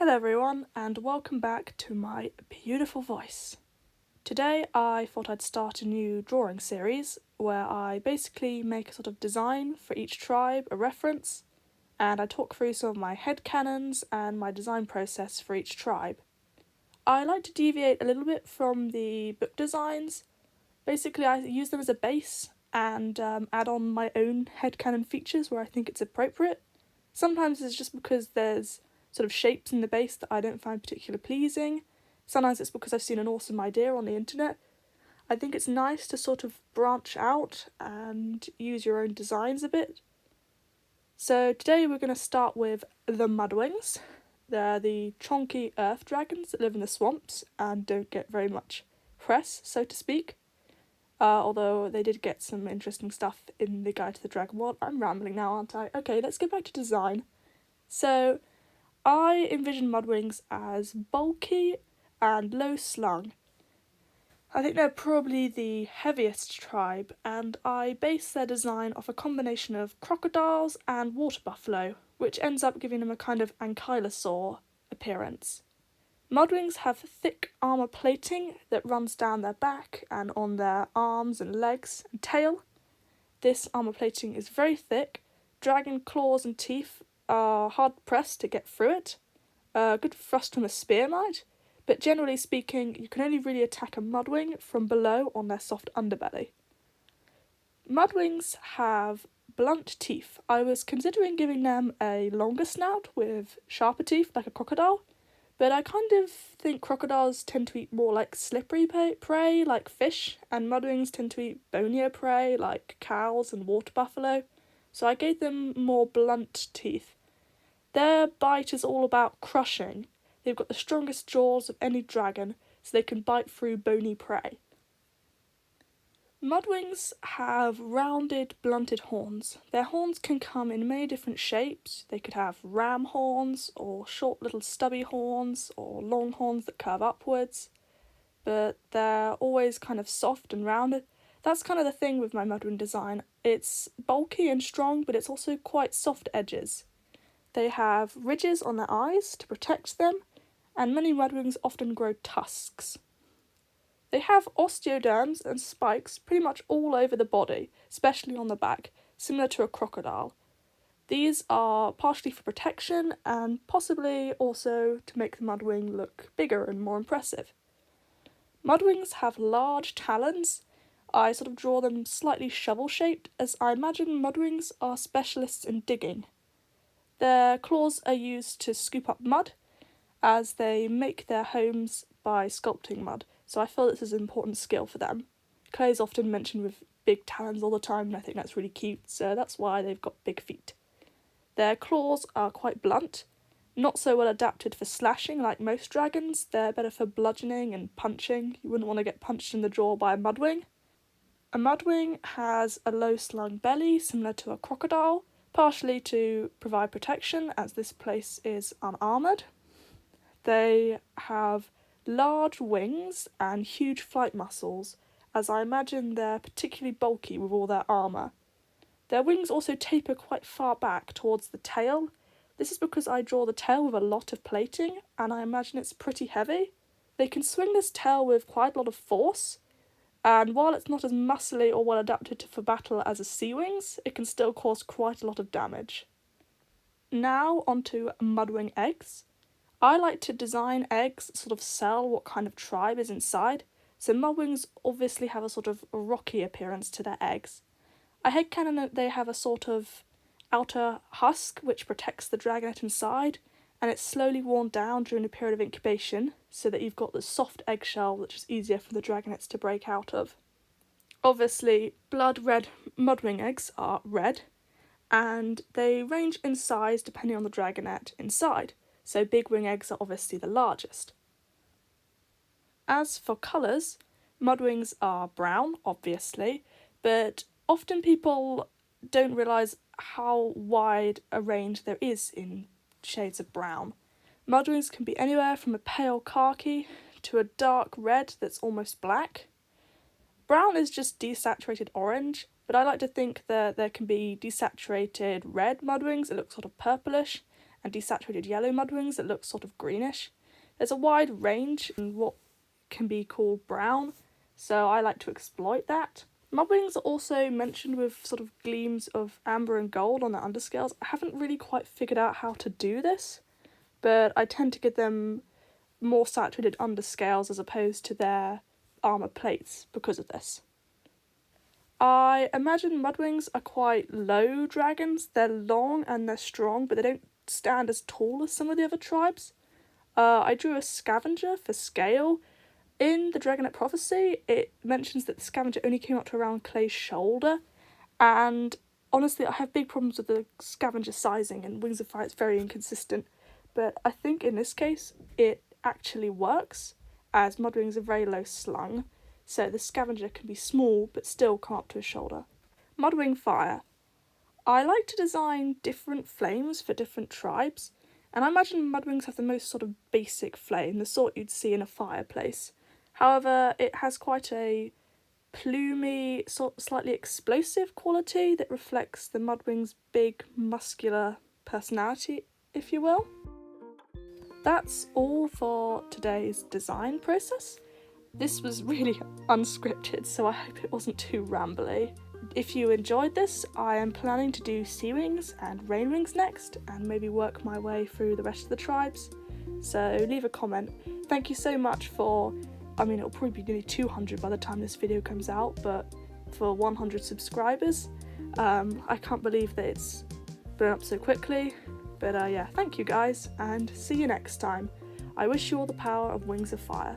Hello everyone, and welcome back to my beautiful voice. Today I thought I'd start a new drawing series where I basically make a sort of design for each tribe, a reference, and I talk through some of my headcanons and my design process for each tribe. I like to deviate a little bit from the book designs. Basically I use them as a base and add on my own headcanon features where I think it's appropriate. Sometimes it's just because there's sort of shapes in the base that I don't find particularly pleasing. Sometimes it's because I've seen an awesome idea on the internet. I think it's nice to sort of branch out and use your own designs a bit. So today we're going to start with the MudWings. They're the chonky earth dragons that live in the swamps and don't get very much press, so to speak. Although they did get some interesting stuff in the Guide to the Dragon World. I'm rambling now, aren't I? Okay, let's get back to design. So I envision MudWings as bulky and low slung. I think they're probably the heaviest tribe, and I base their design off a combination of crocodiles and water buffalo, which ends up giving them a kind of ankylosaur appearance. MudWings have thick armour plating that runs down their back and on their arms and legs and tail. This armour plating is very thick. Dragon claws and teeth are hard pressed to get through it. Good thrust from a spear might, but generally speaking, you can only really attack a MudWing from below on their soft underbelly. MudWings have blunt teeth. I was considering giving them a longer snout with sharper teeth like a crocodile, but I kind of think crocodiles tend to eat more like slippery prey like fish, and MudWings tend to eat bonier prey like cows and water buffalo, so I gave them more blunt teeth. Their bite is all about crushing. They've got the strongest jaws of any dragon, so they can bite through bony prey. MudWings have rounded, blunted horns. Their horns can come in many different shapes. They could have ram horns, or short little stubby horns, or long horns that curve upwards, but they're always kind of soft and rounded. That's kind of the thing with my MudWing design. It's bulky and strong, but it's also quite soft edges. They have ridges on their eyes to protect them, and many MudWings often grow tusks. They have osteoderms and spikes pretty much all over the body, especially on the back, similar to a crocodile. These are partially for protection and possibly also to make the MudWing look bigger and more impressive. MudWings have large talons. I sort of draw them slightly shovel-shaped, as I imagine MudWings are specialists in digging. Their claws are used to scoop up mud, as they make their homes by sculpting mud, so I feel this is an important skill for them. Clay is often mentioned with big talons all the time, and I think that's really cute, so that's why they've got big feet. Their claws are quite blunt, not so well adapted for slashing like most dragons. They're better for bludgeoning and punching. You wouldn't want to get punched in the jaw by a MudWing. A MudWing has a low-slung belly, similar to a crocodile, partially to provide protection, as this place is unarmoured. They have large wings and huge flight muscles, as I imagine they're particularly bulky with all their armour. Their wings also taper quite far back towards the tail. This is because I draw the tail with a lot of plating, and I imagine it's pretty heavy. They can swing this tail with quite a lot of force, and while it's not as muscly or well adapted for battle as a sea wings, it can still cause quite a lot of damage. Now onto MudWing eggs. I like to design eggs that sort of sell what kind of tribe is inside, so MudWings obviously have a sort of rocky appearance to their eggs. I headcanon that they have a sort of outer husk which protects the dragonet inside, and it's slowly worn down during a period of incubation, so that you've got the soft eggshell which is easier for the dragonets to break out of. Obviously, blood red MudWing eggs are red, and they range in size depending on the dragonet inside, so big wing eggs are obviously the largest. As for colours, MudWings are brown, obviously, but often people don't realise how wide a range there is in shades of brown. MudWings can be anywhere from a pale khaki to a dark red that's almost black. Brown is just desaturated orange, but I like to think that there can be desaturated red MudWings that look sort of purplish, and desaturated yellow mudwings that look sort of greenish. There's a wide range in what can be called brown, so I like to exploit that. Mudwings are also mentioned with sort of gleams of amber and gold on their underscales. I haven't really quite figured out how to do this, but I tend to give them more saturated underscales as opposed to their armour plates because of this. I imagine mudwings are quite low dragons. They're long and they're strong, but they don't stand as tall as some of the other tribes. I drew a scavenger for scale. In the Dragonette Prophecy, it mentions that the scavenger only came up to around Clay's shoulder, and honestly, I have big problems with the scavenger sizing, and Wings of Fire is very inconsistent, but I think in this case, it actually works, as mudwings are very low slung, so the scavenger can be small, but still come up to his shoulder. Mudwing Fire. I like to design different flames for different tribes, and I imagine mudwings have the most sort of basic flame, the sort you'd see in a fireplace. However, it has quite a plumy, slightly explosive quality that reflects the mudwing's big, muscular personality, if you will. That's all for today's design process. This was really unscripted, so I hope it wasn't too rambly. If you enjoyed this, I am planning to do Sea Wings and Rain Wings next, and maybe work my way through the rest of the tribes. So leave a comment. Thank you so much for, it'll probably be nearly 200 by the time this video comes out, but for 100 subscribers, I can't believe that it's blown up so quickly. But yeah, thank you guys, and see you next time. I wish you all the power of Wings of Fire.